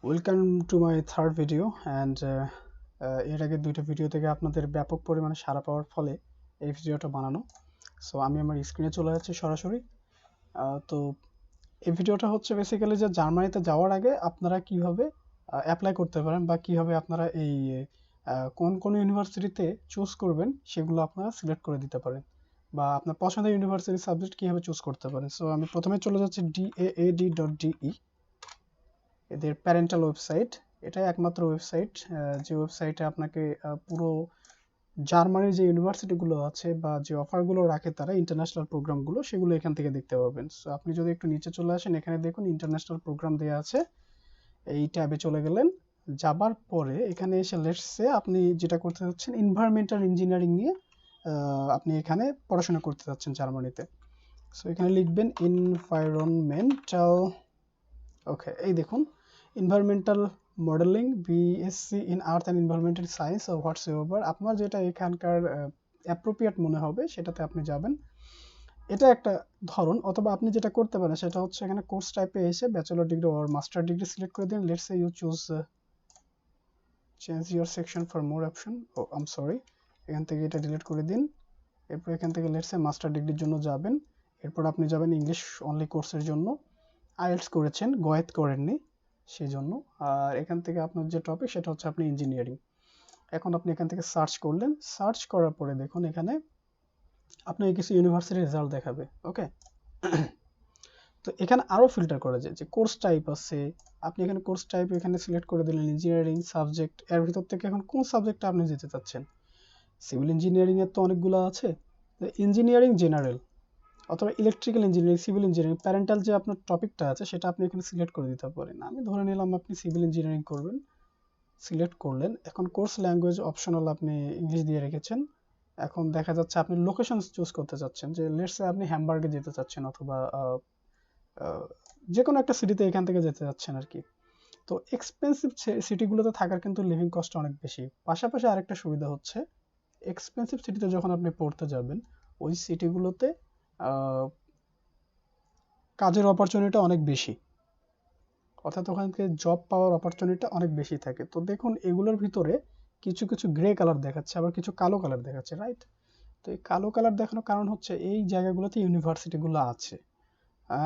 Welcome to my third video and এর আগে দুইটা ভিডিও থেকে আপনাদের ব্যাপক পরিমাণে সাড়া পাওয়ার ফলে এই ভিডিওটা বানানো। সো আমি আমার স্ক্রিনে চলে যাচ্ছি সরাসরি। তো এই ভিডিওটা হচ্ছে বেসিক্যালি যে জার্মানিতে যাওয়ার আগে আপনারা কিভাবে অ্যাপ্লাই করতে পারেন বা কিভাবে আপনারা এই কোন কোন ইউনিভার্সিটিতে চুজ করবেন সেগুলো আপনারা সিলেক্ট করে দিতে পারেন বা আপনার পছন্দের ইউনিভার্সিটি সাবজেক্ট কীভাবে চুজ করতে পারেন। সো আমি প্রথমে চলে যাচ্ছি daad.de, এদের প্যারেন্টাল ওয়েবসাইট। এটাই একমাত্র ওয়েবসাইট যে ওয়েবসাইটে আপনাকে পুরো জার্মানির যে ইউনিভার্সিটিগুলো আছে বা যে অফারগুলো রাখে তারা ইন্টারন্যাশনাল প্রোগ্রামগুলো, সেগুলো এখান থেকে দেখতে পারবেন। সো আপনি যদি একটু নিচে চলে আসেন, এখানে দেখুন ইন্টারন্যাশনাল প্রোগ্রাম দেওয়া আছে। এই ট্যাবে চলে গেলেন, যাবার পরে এখানে এসে লেটসে আপনি যেটা করতে চাচ্ছেন এনভায়রনমেন্টাল ইঞ্জিনিয়ারিং নিয়ে আপনি এখানে পড়াশোনা করতে চাচ্ছেন জার্মানিতে। সো এখানে লিখবেন এনভায়রনমেন্টাল, ওকে, এই দেখুন environmental modelling, BSc in earth and environmental science ও হোয়াটস এভার, আপনার যেটা এখানকার অ্যাপ্রোপ্রিয়েট মনে হবে সেটাতে আপনি যাবেন। এটা একটা ধরন। অথবা আপনি যেটা করতে পারেন সেটা হচ্ছে এখানে কোর্স টাইপে এসে bachelor degree or master degree select করে দিন। Let's say you choose change your section for more option, oh um sorry, এখান থেকে এটা ডিলিট করে দিন। এরপর এখান থেকে লেটস সে মাস্টার ডিগ্রির জন্য যাবেন। এরপর আপনি যাবেন ইংলিশ অনলি কোর্সের জন্য। আইএলটিএস করেছেন, গোয়েত করেননি সেই জন্য। আর এখান থেকে আপনার যে টপিক সেটা হচ্ছে আপনি ইঞ্জিনিয়ারিং। এখন আপনি এখান থেকে সার্চ করলেন, সার্চ করার পরে দেখুন এখানে আপনাকে কিছু ইউনিভার্সিটির রেজাল্ট দেখাবে। ওকে, তো এখানে আরও ফিল্টার করা যায় যে কোর্স টাইপ আছে। আপনি এখানে কোর্স টাইপ এখানে সিলেক্ট করে দিলেন ইঞ্জিনিয়ারিং সাবজেক্ট। এর ভিতর থেকে এখন কোন সাবজেক্টটা আপনি যেতে চাচ্ছেন। সিভিল ইঞ্জিনিয়ারিংয়ের তো অনেকগুলো আছে, ইঞ্জিনিয়ারিং জেনারেল অথবা electrical engineering, civil engineering, parental যে আপনার টপিকটা আছে সেটা আপনি এখানে সিলেক্ট করে দিতে পারেন। আমি ধরে নিলাম আপনি সিভিল ইঞ্জিনিয়ারিং করবেন, সিলেক্ট করলেন। এখন কোর্স ল্যাঙ্গুয়েজ অপশনাল আপনি ইংলিশ দিয়ে রেখেছেন। এখন দেখা যাচ্ছে আপনি লোকেশন চুজ করতে চাচ্ছেন, যে লেটস সে আপনি হ্যামবার্গে যেতে চাচ্ছেন অথবা যে কোনো একটা সিটিতে এখান থেকে যেতে চাচ্ছেন আর কি। তো এক্সপেন্সিভ সিটিগুলোতে থাকার কিন্তু লিভিং কস্ট অনেক বেশি। পাশাপাশি আরেকটা সুবিধা হচ্ছে এক্সপেন্সিভ সিটিতে যখন আপনি পড়তে যাবেন ওই সিটিগুলোতে কাজের অপরচুনিটি অনেক বেশি, অর্থাৎ ওখান থেকে জব পাওয়ার অপরচুনিটি অনেক বেশি থাকে। তো দেখুন এগুলোর ভিতরে কিছু কিছু গ্রে কালার দেখাচ্ছে, আবার কিছু কালো কালার দেখাচ্ছে, রাইট? তো এই কালো কালার দেখানোর কারণ হচ্ছে এই জায়গাগুলোতে ইউনিভার্সিটিগুলো আছে।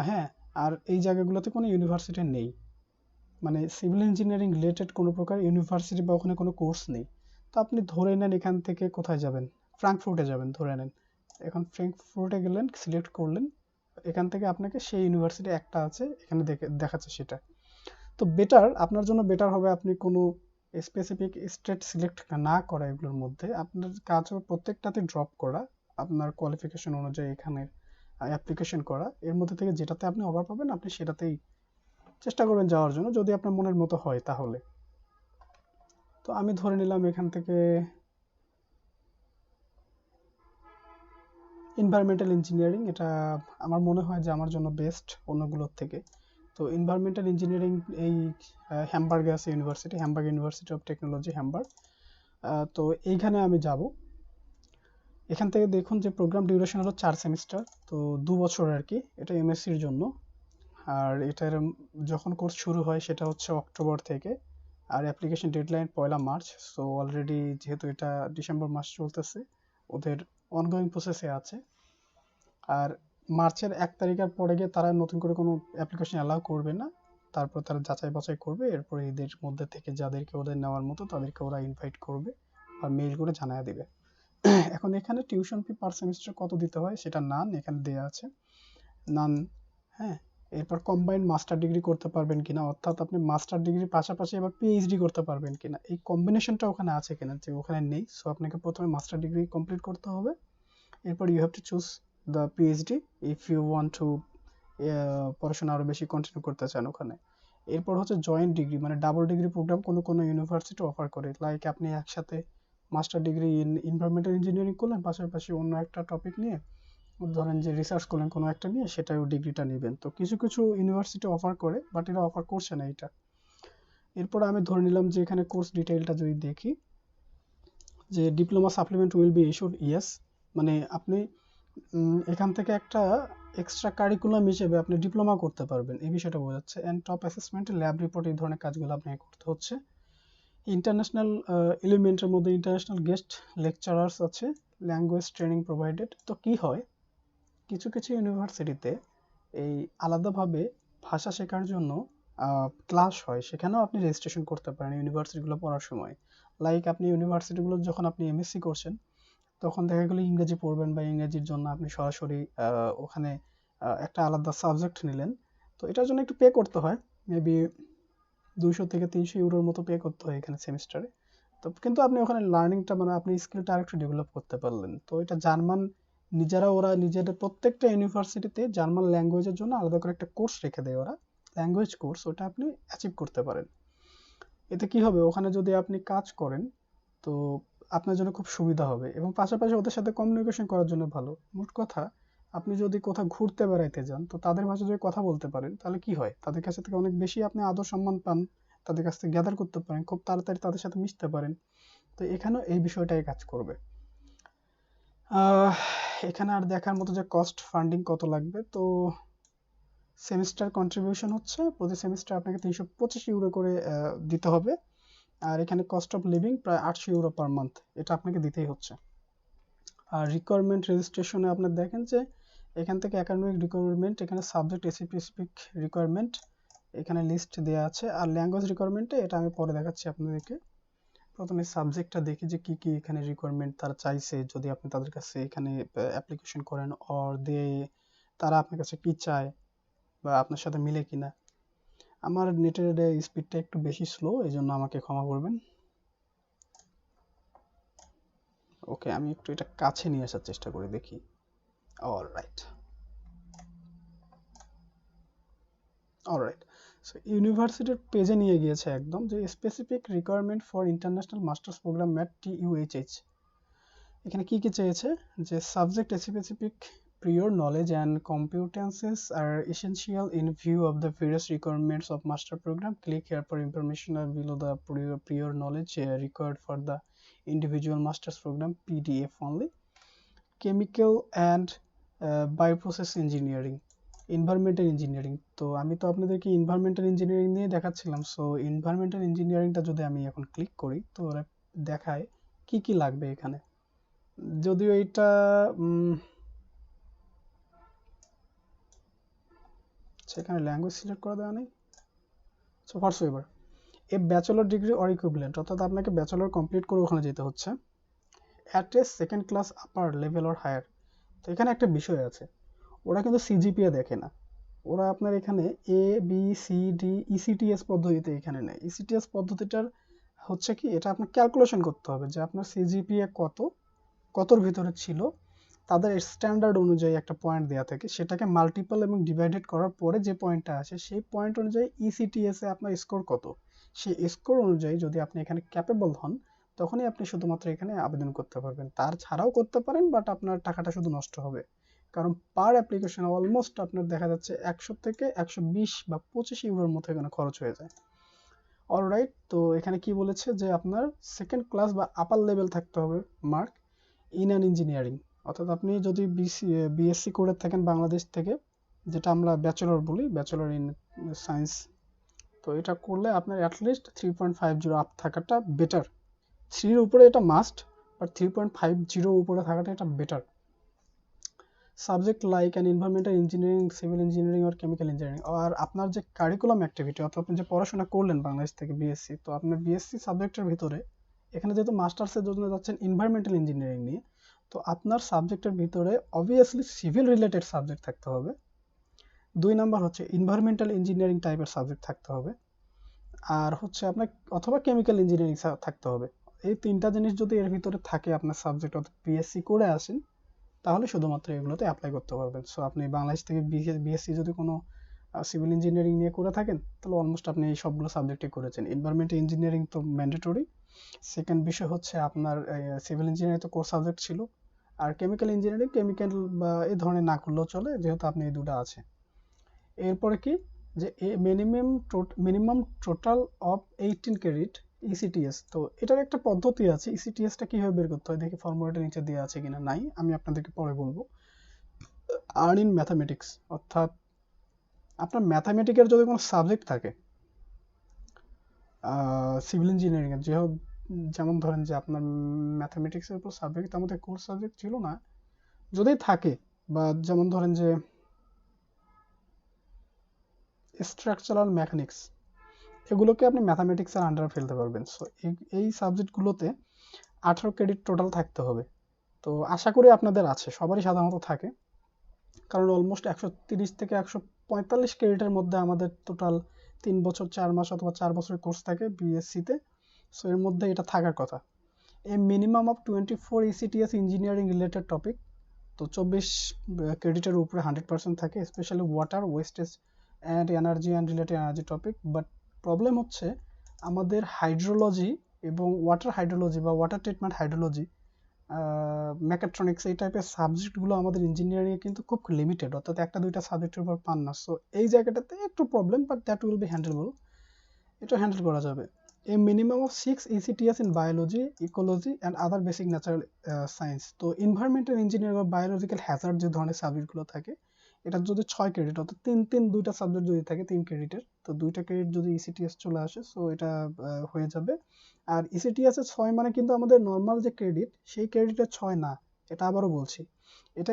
হ্যাঁ, আর এই জায়গাগুলোতে কোনো ইউনিভার্সিটি নেই, মানে সিভিল ইঞ্জিনিয়ারিং রিলেটেড কোনো প্রকার ইউনিভার্সিটি বা ওখানে কোনো কোর্স নেই। তো আপনি ধরে নেন এখান থেকে কোথায় যাবেন, ফ্রাঙ্কফুর্টে যাবেন ধরে নেন। এখন ফ্রাঙ্কফুর্টে গেলেন, সিলেক্ট করলেন, এখান থেকে আপনাকে সেই ইউনিভার্সিটি একটা আছে এখানে দেখাচ্ছে সেটা। তো বেটার, আপনার জন্য বেটার হবে আপনি কোনো স্পেসিফিক স্টেট সিলেক্ট না করা, এগুলোর মধ্যে আপনার কাজ হবে প্রত্যেকটাতে ড্রপ করা, আপনার কোয়ালিফিকেশন অনুযায়ী এখানে অ্যাপ্লিকেশন করা। এর মধ্যে থেকে যেটাতে আপনি অফার পাবেন আপনি সেটাতেই চেষ্টা করবেন যাওয়ার জন্য, যদি আপনার মনের মতো হয় তাহলে। তো আমি ধরে নিলাম এখান থেকে এনভায়রনমেন্টাল ইঞ্জিনিয়ারিং, এটা আমার মনে হয় যে আমার জন্য বেস্ট অন্যগুলোর থেকে। তো এনভায়রনমেন্টাল ইঞ্জিনিয়ারিং এই হ্যামবার্গে আছে university, Hamburg university of technology Hamburg. তো এইখানে আমি যাব। এখান থেকে দেখুন যে প্রোগ্রাম ডিউরেশন হলো 4 সেমিস্টার, তো 2 বছর আর কি, এটা এমএসসির জন্য। আর এটার যখন কোর্স শুরু হয় সেটা হচ্ছে অক্টোবর থেকে, আর application deadline 1 March. So already যেহেতু এটা ডিসেম্বর মাস চলতেছে, ওদের অনগোয়িং প্রসেসে আছে। আর মার্চের 1 তারিখের পরে গিয়ে তারা নতুন করে কোনো অ্যাপ্লিকেশন অ্যালাউ করবে না। তারপর তারা যাচাই বাছাই করবে, এরপরে এদের মধ্যে থেকে যাদেরকে ওদের নেওয়ার মতো তাদেরকে ওরা ইনভাইট করবে বা মেইল করে জানায় দিবে। এখন এখানে টিউশন ফি পার সেমিস্টার কত দিতে হয় সেটা নান এখানে দেওয়া আছে, নান। হ্যাঁ, এরপর কম্বাইন্ড মাস্টার ডিগ্রি করতে পারবেন কিনা, অর্থাৎ আপনি মাস্টার ডিগ্রির পাশাপাশি এবার পিএইচডি করতে পারবেন কিনা, এই কম্বিনেশনটা ওখানে আছে কিনা, যে ওখানে নেই। সো আপনাকে প্রথমে মাস্টার ডিগ্রি কমপ্লিট করতে হবে, এরপর you have to choose the PhD if you want to পড়াশোনা আরও বেশি কন্টিনিউ করতে চান ওখানে। এরপর হচ্ছে জয়েন্ট ডিগ্রি, মানে ডাবল ডিগ্রি প্রোগ্রাম কোনো কোনো ইউনিভার্সিটি অফার করে, লাইক আপনি একসাথে master degree in environmental engineering করলেন, পাশাপাশি অন্য একটা টপিক নিয়ে ধরেন যে রিসার্চ করলেন কোনো একটা নিয়ে, সেটাও ডিগ্রিটা নেবেন। তো কিছু কিছু ইউনিভার্সিটি অফার করে, বাট এরা অফার করছে না এটা। এরপর আমি ধরে নিলাম যে এখানে কোর্স ডিটেইলটা যদি দেখি, যে diploma supplement will be issued, yes, মানে আপনি এখান থেকে একটা এক্সট্রা কারিকুলাম হিসেবে আপনি ডিপ্লোমা করতে পারবেন, এই বিষয়টা বোঝাচ্ছে। অ্যান্ড টপ অ্যাসেসমেন্টে ল্যাব রিপোর্ট এই ধরনের কাজগুলো আপনাকে করতে হচ্ছে। ইন্টারন্যাশনাল এলিমেন্টের মধ্যে ইন্টারন্যাশনাল গেস্ট লেকচারার্স আছে, ল্যাঙ্গুয়েজ ট্রেনিং প্রোভাইডেড। তো কি হয়, কিছু কিছু ইউনিভার্সিটিতে এই আলাদাভাবে ভাষা শেখার জন্য ক্লাস হয়, সেখানেও আপনি রেজিস্ট্রেশন করতে পারেন ইউনিভার্সিটিগুলো পড়ার সময়। লাইক আপনি ইউনিভার্সিটিগুলো যখন আপনি এমএসসি করছেন, তখন দেখা গেলো ইংরেজি পড়বেন বা ইংরেজির জন্য আপনি সরাসরি ওখানে একটা আলাদা সাবজেক্ট নিলেন। তো এটার জন্য একটু পে করতে হয়, মেবি 200 থেকে 300 ইউরোর মতো পে করতে হয় এখানে সেমিস্টারে। তো কিন্তু আপনি ওখানে লার্নিংটা মানে আপনি স্কিলটা আরেকটু ডেভেলপ করতে পারলেন। তো এটা জার্মান ওরা নিজেদের প্রত্যেকটা ইউনিভার্সিটিতে জার্মান ল্যাঙ্গুয়েজের জন্য আলাদা করে একটা কোর্স রেখে দেয় ওরা, ল্যাঙ্গুয়েজ কোর্স, ওটা আপনি অ্যাচিভ করতে পারেন। এতে কি হবে, ওখানে যদি আপনি কাজ করেন তো আপনার জন্য খুব সুবিধা হবে, এবং পাশাপাশি ওদের সাথে কমিউনিকেশন করার জন্য ভালো। মোট কথা, আপনি যদি কোথাও ঘুরতে বেড়াইতে যান, তো তাদের ভাষায় যদি কথা বলতে পারেন, তাহলে কি হয়, তাদের কাছ থেকে অনেক বেশি আপনি আদর সম্মান পান, তাদের কাছ থেকে গ্যাদার করতে পারেন, খুব তাড়াতাড়ি তাদের সাথে মিশতে পারেন। তো এখানেও এই বিষয়টাই কাজ করবে। আহ, এখানে আর দেখার মতো যে কস্ট ফান্ডিং কত লাগবে, তো সেমিস্টার কন্ট্রিবিউশন হচ্ছে প্রতি সেমিস্টার আপনাকে 325 ইউরো করে দিতে হবে। আর এখানে কস্ট অফ লিভিং প্রায় 800 ইউরো পার মান্থ, এটা আপনাকে দিতেই হচ্ছে। আর রিকোয়ারমেন্ট রেজিস্ট্রেশনে আপনার দেখেন যে এখান থেকে একাডেমিক রিকোয়ারমেন্ট, এখানে সাবজেক্ট স্পেসিফিক রিকোয়ারমেন্ট এখানে লিস্ট দেওয়া আছে। আর ল্যাঙ্গুয়েজ রিকোয়ারমেন্টে এটা আমি পরে দেখাচ্ছি আপনাদেরকে। প্রথমে সাবজেক্টটা দেখি যে কি কি এখানে রিকোয়ারমেন্ট তারা চাইছে, যদি আপনি তাদের কাছে এখানে অ্যাপ্লিকেশন করেন, অর তারা আপনার কাছে কি চায় বা আপনার সাথে মিলে কিনা। আমার নেটের স্পিডটা একটু বেশি স্লো, এই জন্য আমাকে ক্ষমা করবেন। ওকে, আমি একটু এটা কাছে নিয়ে আসার চেষ্টা করি, দেখি। Alright, alright. সো ইউনিভার্সিটির পেজে নিয়ে গিয়েছে একদম, যে specific requirement for international masters program ম্যাট TUHH। এখানে কি কি চেয়েছে, যে subject specific prior knowledge and competences are essential in view of the various requirements of master program. Click here for information below the prior knowledge required for the individual master's program PDF only. Chemical and bioprocess engineering, environmental engineering। তো আমি তো আপনাদেরকে environmental engineering নিয়ে দেখাচ্ছিলাম। So environmental engineeringটা যদি আমি এখন click করি, তো ওরা দেখায় কি কি লাগবে এখানে। যদিও এটা সেখানে ল্যাঙ্গুয়েজ সিলেক্ট করা দেওয়া নেই। So whatsoever, a bachelor degree or equivalent, অর্থাৎ আপনাকে ব্যাচেলর কমপ্লিট করে ওখানে যেতে হচ্ছে, at a second class upper level or higher. তো এখানে একটা বিষয় আছে, ওরা কিন্তু সিজিপিএ দেখে না, ওরা আপনার এখানে ABCD ECTS পদ্ধতিতে এখানে নেয়। ECTS পদ্ধতিটার হচ্ছে কি, এটা আপনার ক্যালকুলেশন করতে হবে যে আপনার সিজিপিএ কতর ভিতরে ছিল, তাদের স্ট্যান্ডার্ড অনুযায়ী একটা পয়েন্ট দেওয়া থাকে, সেটাকে মাল্টিপল এবং ডিভাইডেড করার পরে যে পয়েন্টটা আসে, সেই পয়েন্ট অনুযায়ী ECTS এ আপনার স্কোর কত, সেই স্কোর অনুযায়ী যদি আপনি এখানে ক্যাপেবল হন, তখনই আপনি শুধুমাত্র এখানে আবেদন করতে পারবেন। তার ছাড়াও করতে পারেন, বাট আপনার টাকাটা শুধু নষ্ট হবে, কারণ পার অ্যাপ্লিকেশন অলমোস্ট আপনার দেখা যাচ্ছে 100 থেকে 120 বা 25 ইউরোর মতো এখানে খরচ হয়ে যায়। অলরাইট, তো এখানে কি বলেছে যে আপনার সেকেন্ড ক্লাস বা আপার লেভেল থাকতে হবে মার্ক ইন অ্যান ইঞ্জিনিয়ারিং, অর্থাৎ আপনি যদি বিএসসি করে থাকেন বাংলাদেশ থেকে, যেটা আমরা ব্যাচেলর বলি, ব্যাচেলর ইন সায়েন্স, তো এটা করলে আপনার অ্যাটলিস্ট 3.50 আপ থাকাটা বেটার। 3-র উপরে এটা মাস্ট, বাট 3.50 উপরে থাকাটা এটা better. Subject like and environmental engineering, civil engineering আর কেমিক্যাল ইঞ্জিনিয়ারিং। আর আপনার যে কারিকুলাম অ্যাক্টিভিটি, অর্থাৎ আপনি যে পড়াশোনা করলেন বাংলাদেশ থেকে বিএসসি, তো আপনার বিএসসি সাবজেক্টের ভিতরে এখানে যেহেতু মাস্টার্সের জন্য যাচ্ছেন এনভায়রনমেন্টাল ইঞ্জিনিয়ারিং নিয়ে, তো আপনার সাবজেক্টের ভিতরে অবভিয়াসলি সিভিল রিলেটেড সাবজেক্ট থাকতে হবে। 2 নাম্বার হচ্ছে এনভায়রনমেন্টাল ইঞ্জিনিয়ারিং টাইপের সাবজেক্ট থাকতে হবে। আর হচ্ছে আপনার অথবা কেমিক্যাল ইঞ্জিনিয়ারিং থাকতে হবে। এই 3টা জিনিস যদি এর ভিতরে থাকে আপনার সাবজেক্ট, অর্থাৎ বিএসসি করে আসেন, তাহলে শুধুমাত্র এগুলোতে অ্যাপ্লাই করতে পারবেন। সো আপনি বাংলাদেশ থেকে বিএসসি যদি কোনো সিভিল ইঞ্জিনিয়ারিং নিয়ে করে থাকেন, তাহলে অলমোস্ট আপনি এই সবগুলো সাবজেক্টই করেছেন। এনভায়রনমেন্টাল ইঞ্জিনিয়ারিং তো ম্যান্ডেটরি। সেকেন্ড বিষয় হচ্ছে আপনার সিভিল ইঞ্জিনিয়ারিং তো কোর সাবজেক্ট ছিল। আর কেমিক্যাল ইঞ্জিনিয়ারিং, কেমিক্যাল বা এই ধরনের না করলেও চলে, যেহেতু আপনি এই দুটো আছে। এরপরে কি, যে মিনিমাম টোটাল অফ 18 ক্রেডিট ইসিটিএস। তো এটার একটা পদ্ধতি আছে, ইসিটিএসটা কিভাবে বের করতে হয় দেখি, ফর্মুলাটা নিচে দেওয়া আছে কিনা, নাই, আমি আপনাদেরকে পরে বলবো। আর্ন ইন ম্যাথামেটিক্স, অর্থাৎ আপনার ম্যাথামেটিক্যাল যদি কোনো সাবজেক্ট থাকে সিভিল ইঞ্জিনিয়ারিং এর, যেমন ধরেন যে আপনার ম্যাথামেটিক্সের উপর সাবজেক্ট আমাদের কোর্স সাবজেক্ট ছিল না, যদি থাকে, বা যেমন ধরেন যে স্ট্রাকচারাল মেকানিক্স, এগুলোকে আপনি ম্যাথামেটিক্সের আন্ডারে ফেলতে পারবেন। সো এই সাবজেক্টগুলোতে 18 ক্রেডিট টোটাল থাকতে হবে। তো আশা করি আপনাদের আছে, সবারই সাধারণত থাকে, কারণ অলমোস্ট 130 থেকে 145 ক্রেডিটের মধ্যে আমাদের টোটাল 3 বছর 4 মাস অথবা 4 বছরের কোর্স থাকে বিএসসিতে। সো এর মধ্যে এটা থাকার কথা। A minimum of 24 ECTS engineering related topic. তো 24 ক্রেডিটের উপরে 100% থাকে, specially water, wastage and energy and related energy topic. But problem হচ্ছে আমাদের হাইড্রোলজি এবং ওয়াটার হাইড্রোলজি বা ওয়াটার ট্রিটমেন্ট হাইড্রোলজি, মেকাট্রনিক্স, এই টাইপের সাবজেক্টগুলো আমাদের ইঞ্জিনিয়ারিংয়ে কিন্তু খুব লিমিটেড, অর্থাৎ একটা দুইটা সাবজেক্টের উপর পান না। সো এই জায়গাটাতে একটু problem, but that will be handleable, এটা হ্যান্ডেল করা যাবে। A minimum of 6 ECTS in biology, ecology and other basic natural science. তো এনভায়রনমেন্টাল ইঞ্জিনিয়ারিং বা বায়োলজিক্যাল হ্যাজার্ড যে ধরনের সাবজেক্টগুলো থাকে, এটা যদি 6 ক্রেডিট, অর্থাৎ দুইটা সাবজেক্ট যদি থাকে 3 ক্রেডিটের, তো 2টা ক্রেডিট যদি ইসিটিএস চলে আসে, সো এটা হয়ে যাবে। আর ইসিটিএস এর 6 মানে কিন্তু আমাদের নর্মাল যে ক্রেডিট, সেই ক্রেডিটের 6 না, এটা আবারও বলছি, এটা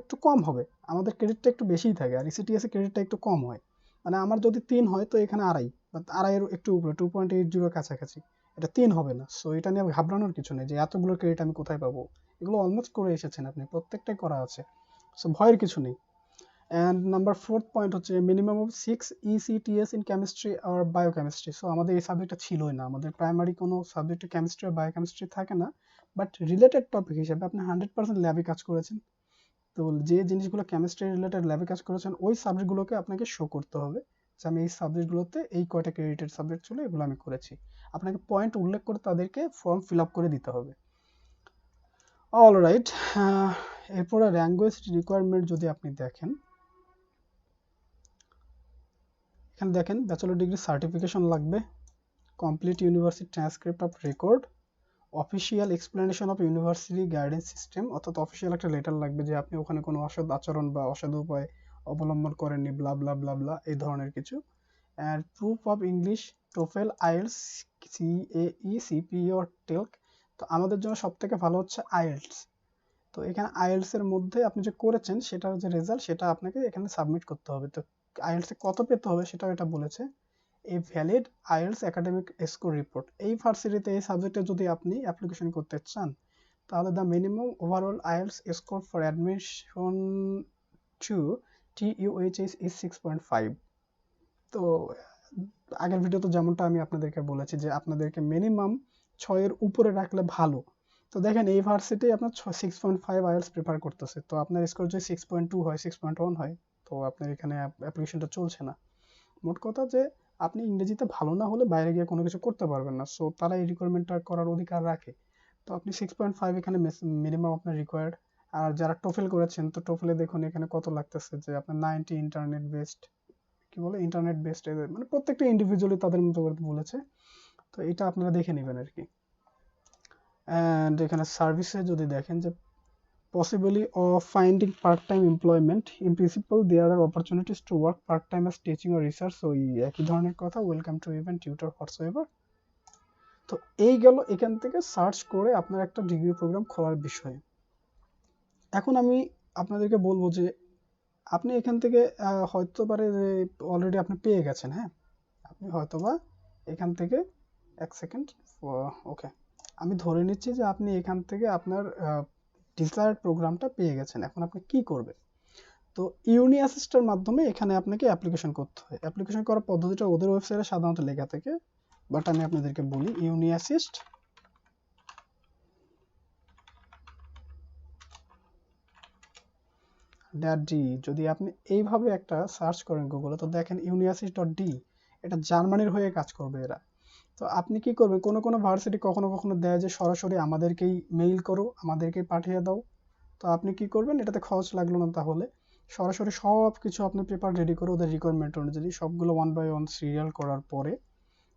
একটু কম হবে, আমাদের ক্রেডিটটা একটু বেশিই থাকে, আর ইসিটিএস এর ক্রেডিটটা একটু কম হয়। মানে আমার যদি 3 হয়, তো এখানে আড়াই, বা আড়াইয়ের একটু উপরে, 2.80 কাছাকাছি, এটা 3 হবে না। সো এটা নিয়ে ঘাবড়ানোর কিছু নেই যে এতগুলো ক্রেডিট আমি কোথায় পাবো, এগুলো অলমোস্ট করে এসেছেন আপনি, প্রত্যেকটাই করা আছে, সো ভয়ের কিছু নেই। অ্যান্ড নাম্বার 4th পয়েন্ট হচ্ছে minimum of 6 ECTS in chemistry আর বায়োকেমিস্ট্রি। সো আমাদের এই সাবজেক্টটা ছিলই না, আমাদের প্রাইমারি কোনো সাবজেক্টে কেমিস্ট্রি আর বায়োকেমিস্ট্রি থাকে না, বাট রিলেটেড টপিক হিসেবে আপনি 100% ল্যাবে কাজ করেছেন, তো যে জিনিসগুলো কেমিস্ট্রি রিলেটেড ল্যাবে কাজ করেছেন, ওই সাবজেক্টগুলোকে আপনাকে শো করতে হবে যে আমি এই সাবজেক্টগুলোতে এই কয়টা ক্রেডিটেড সাবজেক্ট ছিল, এগুলো আমি করেছি। আপনাকে পয়েন্ট উল্লেখ করে তাদেরকে ফর্ম ফিল আপ করে দিতে হবে। অল রাইট, এরপরে ল্যাঙ্গুয়েজ রিকোয়ারমেন্ট যদি আপনি দেখেন, এখানে দেখেন ব্যাচেলর ডিগ্রি সার্টিফিকেশন লাগবে, complete university transcript of record, official explanation of university guidance system, অর্থাৎ অফিসিয়াল একটা লেটার লাগবে যে আপনি ওখানে কোনো অসৎ আচরণ বা অসাধু উপায় অবলম্বন করেননি, ব্লা ব্লা ব্লা ব্লা, এই ধরনের কিছু। And proof of English, TOEFL, IELTS, CAE, CPE or TELC. তো আমাদের জন্য সব থেকে ভালো হচ্ছে আইএলস। তো এখানে আইএলস এর মধ্যে আপনি যে করেছেন সেটার যে রেজাল্ট, সেটা আপনাকে এখানে সাবমিট করতে হবে। তো আইএলস এ কত পেতে হবে সেটাও এটা বলেছে, a valid IELTS academic score report. এই ভার্সিটিতে এই সাবজেক্টে যদি আপনি অ্যাপ্লিকেশন করতে চান, তাহলে the minimum overall IELTS score for admission to TUHS is 6.5। তো আগের ভিডিওতে যেমনটা আমি আপনাদেরকে বলেছি যে আপনাদেরকে মিনিমাম 6-এর উপরে রাখলে ভালো। তো দেখেন এই ভার্সিটি আপনার 6.5 আইএলস প্রেফার করতেছে, তো আপনার স্কোর যদি 6.2 হয়, 6.1 হয়, তো আপনার এখানে অ্যাপ্লিকেশনটা চলছে না। মোট কথা যে আপনি ইংরেজিতে ভালো না হলে বাইরে গিয়ে কোনো কিছু করতে পারবেন না, সো তারা এই রিকোয়ারমেন্টটা করার অধিকার রাখে। তো আপনি 6.5 এখানে মিনিমাম আপনার রিকোয়ার্ড। আর যারা টোফেল করেছেন, তো টোফেলে দেখুন এখানে কত লাগতেছে, যে আপনার 90 ইন্টারনেট বেসড, কি বলে, ইন্টারনেট বেসড, মানে প্রত্যেকটা ইন্ডিভিজুয়ালি তাদের মতো করে বলেছে। তো এটা আপনারা দেখে নেবেন আর কি। অ্যান্ড এখানে সার্ভিসে যদি দেখেন যে possibly of finding part-time employment, in principle there are opportunities to work part-time as teaching or research, so এই একই ধরনের কথা, ওয়েলকাম টু ইভেন টিউটর হোয়াটসএভার। তো এই গেল এখান থেকে সার্চ করে আপনার একটা ডিগ্রি প্রোগ্রাম খোলার বিষয়ে। এখন আমি আপনাদেরকে বলবো যে আপনি এখান থেকে হয়তো পারে যে অলরেডি আপনি পেয়ে গেছেন, হ্যাঁ, আপনি হয়তোবা এখান থেকে, এক সেকেন্ড, ওকে, আমি ধরে নিচ্ছি যে আপনি এখান থেকে আপনার ডিজায়ার্ড প্রোগ্রামটা পেয়ে গেছেন। এখন আপনি কি করবেন? তো ইউনি অ্যাসিস্টের মাধ্যমে এখানে আপনাকে অ্যাপ্লিকেশন করতে হয়। অ্যাপ্লিকেশন করার পদ্ধতিটা ওদের ওয়েবসাইটে সাধারণত লেখা থাকে, বাট আমি আপনাদেরকে বলি, ইউনি অ্যাসিস্ট .ডি। যদি আপনি এইভাবে একটা সার্চ করেন গুগলে, তো দেখেন uniassist.d, এটা জার্মানির হয়ে কাজ করবে এরা। তো আপনি কি করবেন, কোনো ভার্সিটি কখনো কখনো দেয় যে সরাসরি আমাদেরকেই মেইল করো, আমাদেরকেই পাঠিয়ে দাও। তো আপনি কি করবেন, এটাতে খরচ লাগলো না, তাহলে সরাসরি সব কিছু আপনি পেপার রেডি করে ওদের রিকোয়ারমেন্ট অনুযায়ী সবগুলো 1 বাই 1 সিরিয়াল করার পরে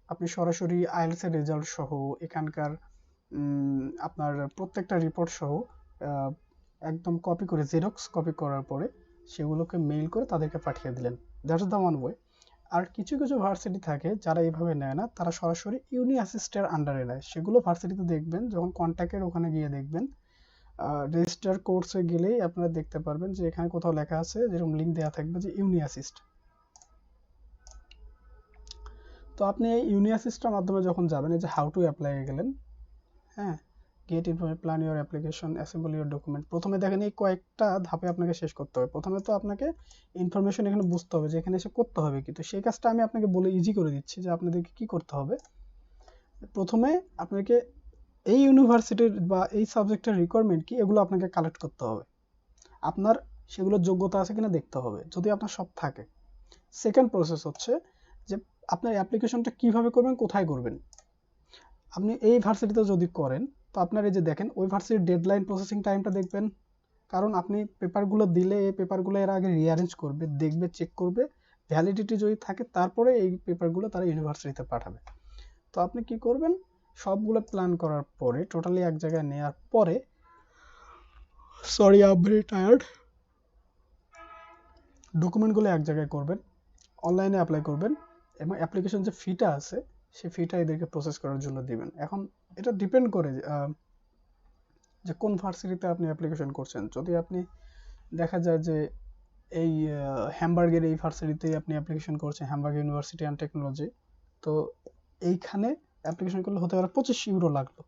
আপনি সরাসরি আইএলটিএস এর রেজাল্ট সহ, এখানকার আপনার প্রত্যেকটা রিপোর্ট সহ একদম কপি করে, জেরক্স কপি করার পরে সেগুলোকে মেইল করে তাদেরকে পাঠিয়ে দিলেন। That's the one way. আর কিছু কিছু ভার্সিটি থাকে যারা এইভাবে নেয় না, তারা সরাসরি ইউনি অ্যাসিস্টের আন্ডারে নেয়। সেগুলো ভার্সিটিতে দেখবেন, যখন কন্ট্যাক্টের ওখানে গিয়ে দেখবেন, রেজিস্টার কোর্সে গেলেই আপনারা দেখতে পারবেন যে এখানে কোথাও লেখা আছে, যেরকম লিঙ্ক দেওয়া থাকবে যে ইউনি অ্যাসিস্ট। তো আপনি এই ইউনি অ্যাসিস্টের মাধ্যমে যখন যাবেন, এই যে হাউ টু অ্যাপ্লাই গেলেন, হ্যাঁ, get information, plan your application, assemble your document. প্রথমে দেখেন এই কয়েকটা ধাপে আপনাকে শেষ করতে হবে। প্রথমে তো আপনাকে ইনফরমেশন এখানে বুঝতে হবে যে এখানে এসে করতে হবে কি। তো সেই কাজটা আমি আপনাকে বলে ইজি করে দিচ্ছি যে আপনাদেরকে কি করতে হবে। প্রথমে আপনাকে এই ইউনিভার্সিটির বা এই সাবজেক্টের রিকোয়ারমেন্ট কি, এগুলো আপনাকে কালেক্ট করতে হবে। আপনার সেগুলোর যোগ্যতা আছে কিনা দেখতে হবে, যদি আপনার সব থাকে। সেকেন্ড প্রসেস হচ্ছে যে আপনার অ্যাপ্লিকেশনটা কিভাবে করবেন, কোথায় করবেন। আপনি এই ভার্সিটিতে যদি করেন, তো আপনার এই যে দেখেন ওই ভার্সিটির ডেডলাইন প্রসেসিং টাইমটা দেখবেন। কারণ আপনি পেপারগুলো দিলে এই পেপারগুলো এর আগে রিঅ্যারেঞ্জ করবে, দেখবে, চেক করবে, ভ্যালিডিটি যদি থাকে তারপরে এই পেপারগুলো তারা ইউনিভার্সিটিতে পাঠাবে। তো আপনি কি করবেন, সবগুলো প্ল্যান করার পরে, টোটালি এক জায়গায় নেওয়ার পরে, sorry I am very tired, ডকুমেন্টগুলো এক জায়গায় করবেন, অনলাইনে অ্যাপ্লাই করবেন, এবং অ্যাপ্লিকেশন যে ফিটা আছে সেই ফিটা এদেরকে প্রসেস করার জন্য দিবেন। এখন এটা ডিপেন্ড করে যে কোন ভার্সিটিতে আপনি অ্যাপ্লিকেশন করছেন। যদি আপনি দেখা যায় যে এই হ্যামবার্গের এই ভার্সিটিতেই আপনি অ্যাপ্লিকেশন করছেন, হ্যামবার্গ ইউনিভার্সিটি অ্যান্ড টেকনোলজি, তো এইখানে অ্যাপ্লিকেশন করলে হতে পারে 25 ইউরো লাগলো।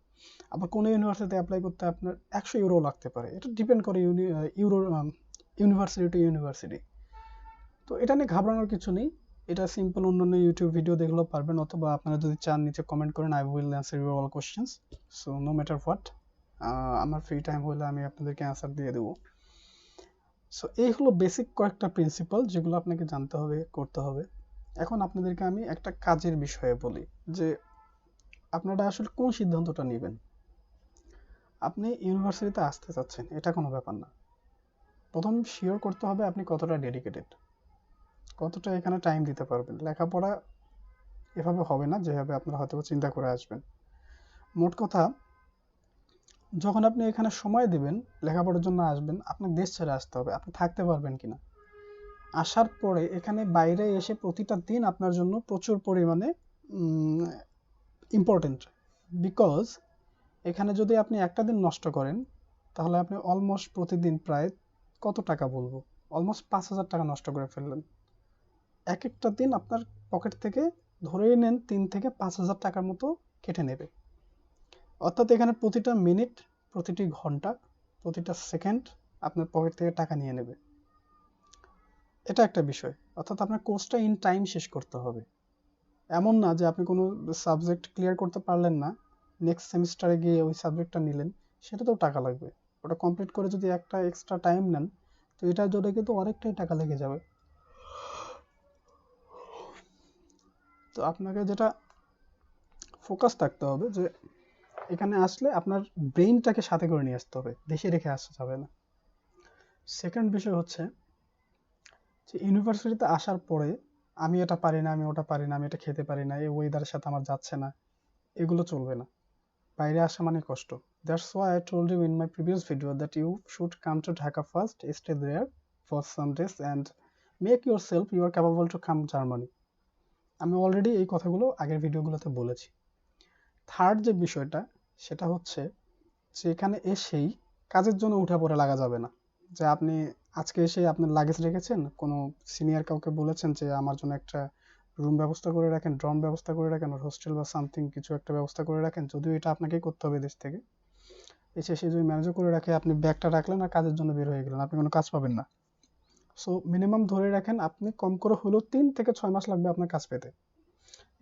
আবার কোনো ইউনিভার্সিটিতে অ্যাপ্লাই করতে আপনার 100 ইউরো লাগতে পারে। এটা ডিপেন্ড করে ইউনিভার্সিটি টু ইউনিভার্সিটি। তো এটা নিয়ে ঘাবড়ানোর কিছু নেই। এটা সিম্পল অন্যান্য ইউটিউব ভিডিও দেখলেও পারবেন, অথবা আপনারা যদি চান নিচে কমেন্ট করেন, I will answer your all questions. So no matter what, আমার ফ্রি টাইম হলে আমি আপনাদেরকে অ্যান্সার দিয়ে দেবো। সো এই হলো বেসিক কয়েকটা প্রিন্সিপাল যেগুলো আপনাকে জানতে হবে, করতে হবে। এখন আপনাদেরকে আমি একটা কাজের বিষয়ে বলি যে আপনারা আসলে কোন সিদ্ধান্তটা নেবেন। আপনি ইউনিভার্সিটিতে আসতে চাচ্ছেন, এটা কোনো ব্যাপার না। প্রথম শিওর করতে হবে আপনি কতটা ডেডিকেটেড, কতটা এখানে টাইম দিতে পারবেন। লেখাপড়া এভাবে হবে না যেভাবে আপনারা হয়তো চিন্তা করে আসবেন। মোট কথা, যখন আপনি এখানে সময় দিবেন, লেখাপড়ার জন্য আসবেন, আপনার দেশ ছেড়ে আসতে হবে, আপনি থাকতে পারবেন কিনা। আসার পরে এখানে বাইরে এসে প্রতিটা দিন আপনার জন্য প্রচুর পরিমাণে ইম্পর্টেন্ট। বিকজ এখানে যদি আপনি একটা দিন নষ্ট করেন, তাহলে আপনি অলমোস্ট প্রতিদিন প্রায় কত টাকা বলবো, অলমোস্ট 5,000 টাকা নষ্ট করে ফেললেন। এক একটা দিন আপনার পকেট থেকে ধরেই নেন 3 থেকে 5,000 টাকার মতো কেটে নেবে। অর্থাৎ এখানে প্রতিটা মিনিট, প্রতিটি ঘন্টা, প্রতিটা সেকেন্ড আপনার পকেট থেকে টাকা নিয়ে নেবে। এটা একটা বিষয়। অর্থাৎ আপনার কোর্সটা ইন টাইম শেষ করতে হবে। এমন না যে আপনি কোনো সাবজেক্ট ক্লিয়ার করতে পারলেন না, নেক্সট সেমিস্টারে গিয়ে ওই সাবজেক্টটা নিলেন, সেটাতেও টাকা লাগবে। ওটা কমপ্লিট করে যদি একটা এক্সট্রা টাইম নেন, তো এটার জন্য কিন্তু অনেকটাই টাকা লেগে যাবে। তো আপনাকে যেটা ফোকাস থাকতে হবে যে এখানে আসলে আপনার ব্রেইনটাকে সাথে করে নিয়ে আসতে হবে, দেশে রেখে আসতে যাবে না। সেকেন্ড বিষয় হচ্ছে যে ইউনিভার্সিটিতে আসার পরে আমি এটা পারি না, আমি ওটা পারি না, আমি এটা খেতে পারি না, এই ওয়েদারের সাথে আমার যাচ্ছে না, এগুলো চলবে না। বাইরে আসা মানে কষ্ট। That's why I told you in my previous video that you should come to Dhaka first, stay there for some days and make yourself you are capable to come Germany. আমি অলরেডি এই কথাগুলো আগের ভিডিওগুলোতে বলেছি। Third যে বিষয়টা, সেটা হচ্ছে যে এখানে এসেই কাজের জন্য উঠা পড়ে লাগা যাবে না। যে আপনি আজকে এসে আপনার লাগেজ রেখেছেন, কোনো সিনিয়র কাউকে বলেছেন যে আমার জন্য একটা রুম ব্যবস্থা করে রাখেন, ড্রম ব্যবস্থা করে রাখেন, হোস্টেল বা সামথিং কিছু একটা ব্যবস্থা করে রাখেন, যদিও এটা আপনাকেই করতে হবে দেশ থেকে এসে। সে যদি ম্যানেজও করে রাখে, আপনি ব্যাগটা রাখলেন আর কাজের জন্য বের হয়ে গেলেন, আপনি কোনো কাজ পাবেন না। সো মিনিমাম ধরে রাখেন আপনি কম করে হলেও 3 থেকে 6 মাস লাগবে আপনার কাজ পেতে।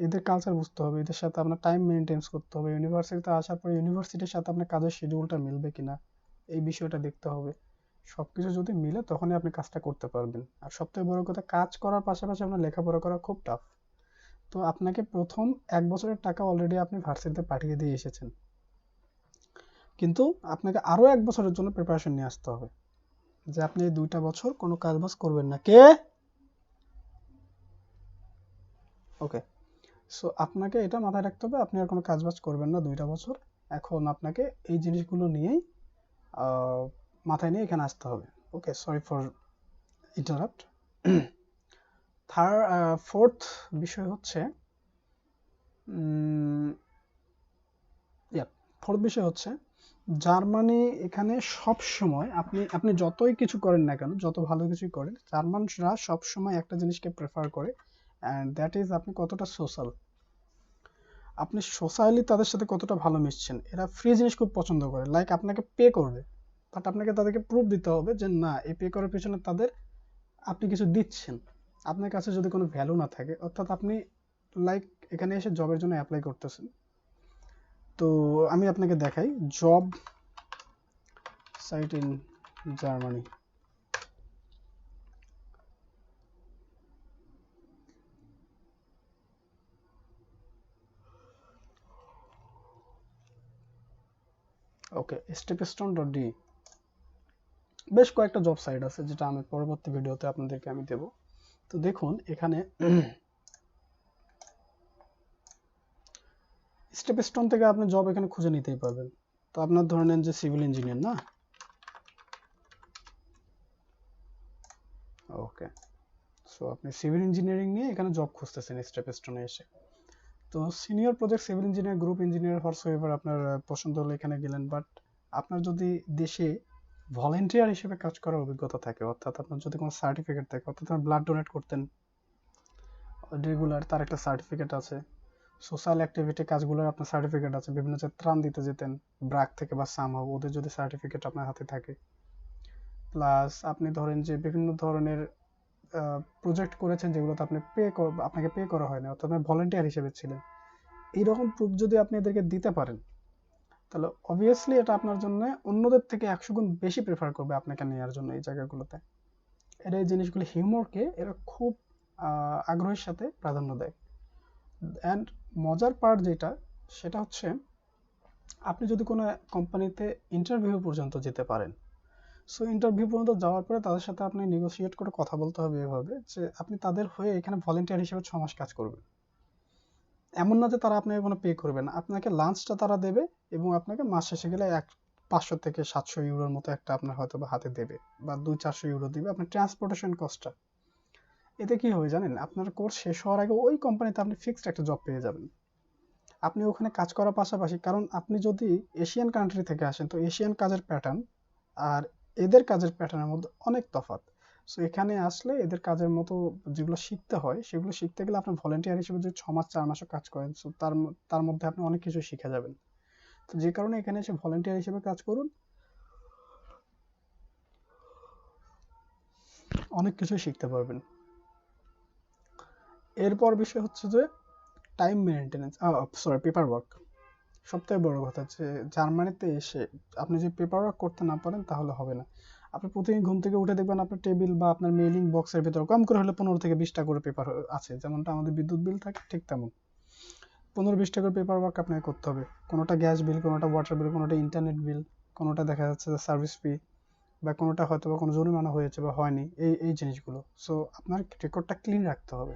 এদের কালচার বুঝতে হবে, এদের সাথে আপনার টাইম মেনটেন্স করতে হবে। ইউনিভার্সিটিতে আসার পরে ইউনিভার্সিটির সাথে আপনার কাজের শিডিউলটা মিলবে কিনা, এই বিষয়টা দেখতে হবে। সবকিছু যদি মিলে তখনই আপনি কাজটা করতে পারবেন। আর সবথেকে বড় কথা, কাজ করার পাশাপাশি আপনার লেখাপড়া করা খুব টাফ। তো আপনাকে প্রথম 1 বছরের টাকা অলরেডি আপনি ভার্সিটিতে পাঠিয়ে দিয়ে এসেছেন, কিন্তু আপনাকে আরো 1 বছরের জন্য প্রিপারেশন নিয়ে আসতে হবে যে আপনি এই 2টা বছর কোনো কাজ বাজ করবেন না। কে ওকে। সো আপনাকে এটা মাথায় রাখতে হবে, আপনি আর কোনো কাজ বাজ করবেন না 2টা বছর। এখন আপনাকে এই জিনিসগুলো নিয়েই মাথায় নিয়ে এখানে আসতে হবে। ওকে, সরি ফর ইন্টারাপ্ট। ফোর্থ বিষয় হচ্ছে ফোর্থ বিষয় হচ্ছে জার্মানি এখানে সব সময় আপনি যতই কিছু করেন না কেন, যত ভালো কিছুই করেন, জার্মানরা সব সময় একটা জিনিসকে প্রেফার করে, অ্যান্ড দ্যাট ইজ আপনি কতটা সোশ্যাল, আপনি সোশ্যালি তাদের সাথে কতটা ভালো মিশছেন। এরা ফ্রি জিনিস খুব পছন্দ করে, লাইক আপনাকে পে করবে, বাট আপনাকে তাদেরকে প্রুফ দিতে হবে যে না, এই পে করার পেছনে তাদের আপনি কিছু দিচ্ছেন। আপনার কাছে যদি কোনো ভ্যালু না থাকে, অর্থাৎ আপনি লাইক এখানে এসে জবের জন্য অ্যাপ্লাই করতেছেন, তো আমি আপনাকে দেখাই job site in Germany. Okay, stepstone.de, বেশ কয়েকটা জব সাইট আছে যেটা আমি পরবর্তী ভিডিওতে আপনাদেরকে আমি দেব। তো দেখুন এখানে স্টেপস্টোন থেকে আপনি জব এখানে খুঁজে নিতেই পারবেন। তো আপনার ধরে নেন যে সিভিল ইঞ্জিনিয়ার না, ওকে, সো আপনি সিভিল ইঞ্জিনিয়ারিং নিয়ে এখানে জব খুঁজতেছেন স্টেপস্টোনে এসে। তো senior project civil engineer, group engineer, হোয়াটসএভার আপনার পছন্দ হলে এখানে গেলেন। বাট আপনার যদি দেশে ভলেন্টিয়ার হিসেবে কাজ করার অভিজ্ঞতা থাকে, অর্থাৎ আপনার যদি কোনো সার্টিফিকেট থাকে, অর্থাৎ আপনি ব্লাড ডোনেট করতেন রেগুলার, তার একটা সার্টিফিকেট আছে, সোশ্যাল অ্যাক্টিভিটি কাজগুলোর আপনার সার্টিফিকেট আছে, বিভিন্ন জায়গায় ত্রাণ দিতে যেতেন ব্র্যাক থেকে বা সামহাউ, ওদের যদি সার্টিফিকেট আপনার হাতে থাকে, প্লাস আপনি ধরেন যে বিভিন্ন ধরনের প্রজেক্ট করেছেন যেগুলোতে আপনি আপনাকে পে করা হয় না, অর্থাৎ আপনি ভলেন্টিয়ার হিসেবে ছিলেন, এইরকম প্রুফ যদি আপনি এদেরকে দিতে পারেন, তাহলে অবভিয়াসলি এটা আপনার জন্য অন্যদের থেকে 100 গুণ বেশি প্রেফার করবে আপনাকে নেওয়ার জন্য এই জায়গাগুলোতে। এরা এই জিনিসগুলো, হিউমরকে এরা খুব আগ্রহের সাথে প্রাধান্য দেয়। অ্যান্ড মজার পার্ট যেটা, সেটা হচ্ছে আপনি যদি কোনো কোম্পানিতে ইন্টারভিউ পর্যন্ত যেতে পারেন, সো ইন্টারভিউ পর্যন্ত যাওয়ার পরে তাদের সাথে আপনি নেগোসিয়েট করে কথা বলতে হবে এভাবে যে আপনি তাদের হয়ে এখানে ভলেন্টিয়ার হিসেবে 6 মাস কাজ করবেন। এমন না যে তারা আপনাকে কোনো পে করবে না, আপনাকে লাঞ্চটা তারা দেবে এবং আপনাকে মাস শেষে গেলে 500 থেকে 700 ইউরোর মতো একটা আপনার হয়তো বা হাতে দেবে, বা 200-400 ইউরো দিবে আপনার ট্রান্সপোর্টেশন কস্টটা। এতে কি হবে জানেন, আপনার কোর্স শেষ হওয়ার আগে ওই কোম্পানিতে আপনি ফিক্সড একটা জব পেয়ে যাবেন। আপনি ওখানে কাজ করার পাশাপাশি, কারণ আপনি যদি এশিয়ান কান্ট্রি থেকে আসেন, তো এশিয়ান কাজের প্যাটার্ন আর এদের কাজের প্যাটার্নের মধ্যে অনেক তফাৎ। সো এখানে আসলে এদের কাজের মতো যেগুলো শিখতে হয়, সেগুলো শিখতে গেলে আপনি ভলেন্টিয়ার হিসেবে যদি 6 মাস 4 মাসও কাজ করেন, সো তার মধ্যে আপনি অনেক কিছু শিখে যাবেন। তো যে কারণে এখানে এসে ভলেন্টিয়ার হিসেবে কাজ করুন, অনেক কিছুই শিখতে পারবেন। এরপর বিষয় হচ্ছে যে টাইম মেনটেনেন্স, পেপার ওয়ার্ক। সবথেকে বড় কথা হচ্ছে জার্মানিতে এসে আপনি যদি পেপার ওয়ার্ক করতে না পারেন তাহলে হবে না। আপনি প্রতিদিন ঘুম থেকে উঠে দেখবেন আপনার টেবিল বা আপনার মেইলিং বক্সের ভিতর কম করে হলে 15 থেকে 20টা করে পেপার আছে, যেমনটা আমাদের বিদ্যুৎ বিল থাকে ঠিক তেমন 15-20টা করে পেপার ওয়ার্ক আপনাকে করতে হবে। কোনোটা গ্যাস বিল, কোনোটা ওয়াটার বিল, কোনোটা ইন্টারনেট বিল, কোনোটা দেখা যাচ্ছে যে সার্ভিস ফি, বা কোনোটা হয়তো বা কোনো জরিমানা হয়েছে বা হয়নি, এই জিনিসগুলো। সো আপনার রেকর্ডটা ক্লিন রাখতে হবে।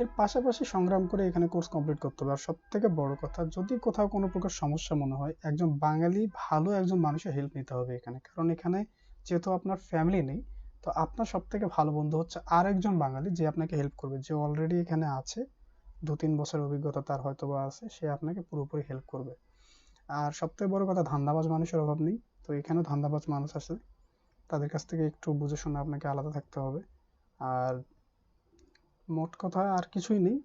এর পাশাপাশি সংগ্রাম করে এখানে কোর্স কমপ্লিট করতে হবে। আর সবথেকে বড় কথা, যদি কোথাও কোনো প্রকার সমস্যা মনে হয়, একজন বাঙালি ভালো একজন মানুষের হেল্প নিতে হবে এখানে, কারণ এখানে যেহেতু আপনার ফ্যামিলি নেই, তো আপনার সবথেকে ভালো বন্ধু হচ্ছে আরেকজন বাঙালি যে আপনাকে হেল্প করবে, যে অলরেডি এখানে আছে, 2-3 বছর অভিজ্ঞতা তার হয়তো বা আছে, সে আপনাকে পুরোপুরি হেল্প করবে। আর সবথেকে বড় কথা, ধান্দাবাজ মানুষের অভাব নেই। তো এখানেও ধান্দাবাজ মানুষ আছে, তাদের কাছ থেকে একটু বুঝে শুনে আপনাকে আলাদা থাকতে হবে। আর মোট কথা আর কিছুই নেই।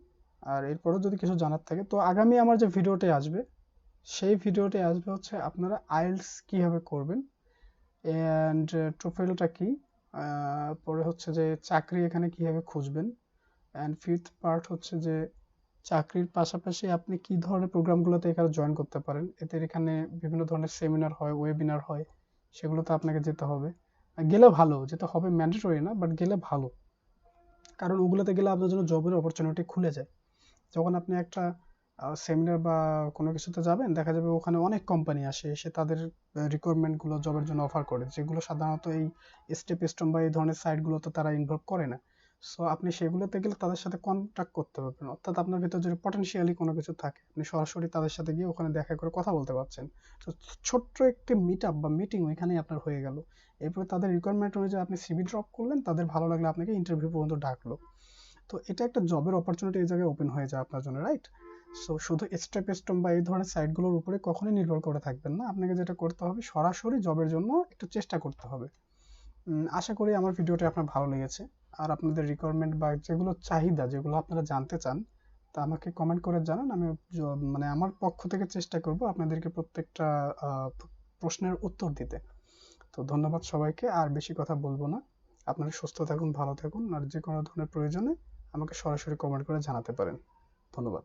আর এরপরেও যদি কিছু জানার থাকে, তো আগামী আমার যে ভিডিওটি আসবে, সেই ভিডিওটি আসবে হচ্ছে আপনারা আইএলটিএস কিভাবে করবেন, অ্যান্ড টোফেলটা কি, পরে হচ্ছে যে চাকরি এখানে কিভাবে খুঁজবেন, অ্যান্ড ফিফথ পার্ট হচ্ছে যে চাকরির পাশাপাশি আপনি কি ধরনের প্রোগ্রামগুলোতে এখানে জয়েন করতে পারেন। এদের এখানে বিভিন্ন ধরনের সেমিনার হয়, ওয়েবিনার হয়, সেগুলোতে আপনাকে যেতে হবে। গেলে ভালো, যেতে হবে ম্যান্ডেটরি না, বাট গেলে ভালো, কারণ ওগুলোতে গেলে আপনার জন্য জবের অপরচুনিটি খুলে যায়। যখন আপনি একটা সেমিনার বা কোনো কিছুতে যাবেন, দেখা যাবে ওখানে অনেক কোম্পানি আসে, এসে তাদের রিকোয়ারমেন্টগুলো জবের জন্য অফার করে, যেগুলো সাধারণত এই স্টেপস্টোন বা এই ধরনের সাইটগুলোতে তারা ইনভলভ করে না। সো আপনি সেগুলোতে গেলে তাদের সাথে কন্ট্যাক্ট করতে পারবেন। অর্থাৎ আপনার ভিতর যদি পটেনশিয়ালি কোনো কিছু থাকে, আপনি সরাসরি তাদের সাথে গিয়ে ওখানে দেখা করে কথা বলতে পারছেন। তো ছোট্ট একটি মিটআপ বা মিটিং ওইখানেই আপনার হয়ে গেল। এরপরে তাদের রিকোয়ারমেন্ট অনুযায়ী আপনি সিভি ড্রপ করলেন, তাদের ভালো লাগলে আপনাকে ইন্টারভিউ পর্যন্ত ডাকলো। তো এটা একটা জবের অপরচুনিটি এই জায়গায় ওপেন হয়ে যায় আপনার জন্য, রাইট? সো শুধু স্টেপস্টোন বা এই ধরনের সাইটগুলোর উপরে কখনোই নির্ভর করে থাকবেন না। আপনাকে যেটা করতে হবে, সরাসরি জবের জন্য একটু চেষ্টা করতে হবে। আশা করি আমার ভিডিওটা আপনার ভালো লেগেছে। আর আপনাদের রিকোয়ারমেন্ট বা যেগুলো চাহিদা, যেগুলো আপনারা জানতে চান, তা আমাকে কমেন্ট করে জানান। আমি মানে আমার পক্ষ থেকে চেষ্টা করব আপনাদেরকে প্রত্যেকটা প্রশ্নের উত্তর দিতে। তো ধন্যবাদ সবাইকে। আর বেশি কথা বলবো না। আপনারা সুস্থ থাকুন, ভালো থাকুন। আর যে কোনো ধরনের প্রয়োজনে আমাকে সরাসরি কমেন্ট করে জানাতে পারেন। ধন্যবাদ।